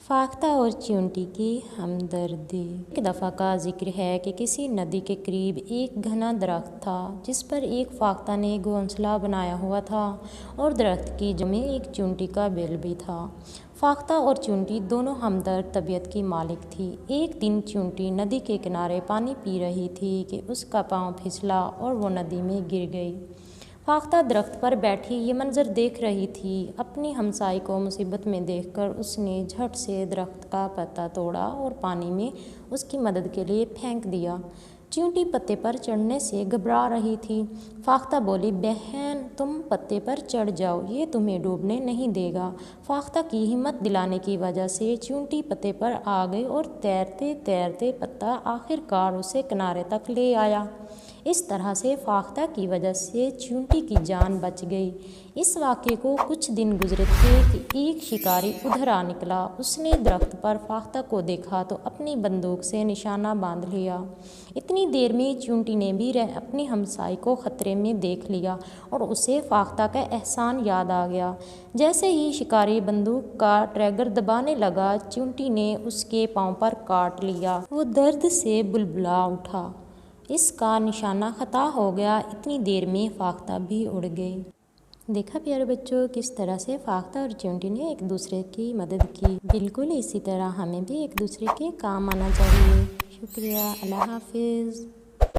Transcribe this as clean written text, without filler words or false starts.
فاختہ اور چیونٹی کی ہمدردی۔ ایک دفعہ کا ذکر ہے کہ کسی ندی کے قریب ایک گھنا درخت تھا جس پر ایک فاختہ نے گھونسلہ بنایا ہوا تھا اور درخت کی جڑ میں ایک چیونٹی کا بل بھی تھا۔ فاختہ اور چیونٹی دونوں ہمدرد طبیعت کی مالک تھی۔ ایک دن چیونٹی ندی کے کنارے پانی پی رہی تھی کہ اس کا پاؤں پھسلا اور وہ ندی میں گر گئی۔ فاختہ درخت پر بیٹھی یہ منظر دیکھ رہی تھی۔ اپنی ہمسائے کو مصیبت میں دیکھ کر اس نے جھٹ سے درخت کا پتا توڑا اور پانی میں اس کی مدد کے لیے پھینک دیا۔ چیونٹی پتے پر چڑھنے سے گھبرا رہی تھی۔ فاختہ بولی، بہن تم پتے پر چڑھ جاؤ، یہ تمہیں ڈوبنے نہیں دے گا۔ فاختہ کی ہمت دلانے کی وجہ سے چیونٹی پتے پر آ گئی اور تیرتے تیرتے پتا آخر کار اسے کنارے تک لے آیا۔ اس طرح سے فاختہ کی وجہ سے چیونٹی کی جان بچ گئی۔ اس واقعے کو کچھ دن گزرے تھے کہ ایک شکاری ادھر آ نکلا۔ اس نے درخت پر فاختہ کو دیکھا تو اپنی بندوق سے نشانہ باندھ لیا۔ اتنی دیر میں چیونٹی نے بھی اپنی ہمسائے کو خطرے میں دیکھ لیا اور اسے فاختہ کا احسان یاد آ گیا۔ جیسے ہی شکاری بندوق کا ٹریگر دبانے لگا، چیونٹی نے اس کے پاؤں پر کاٹ لیا۔ وہ درد سے بلبلا اٹھا۔ اس کا نشانہ خطا ہو گیا۔ اتنی دیر میں فاختہ بھی اڑ گئی۔ دیکھا پیارے بچوں، کس طرح سے فاختہ اور چیونٹی نے ایک دوسرے کی مدد کی۔ بالکل اسی طرح ہمیں بھی ایک دوسرے کے کام آنا چاہیے۔ شکریہ، اللہ حافظ۔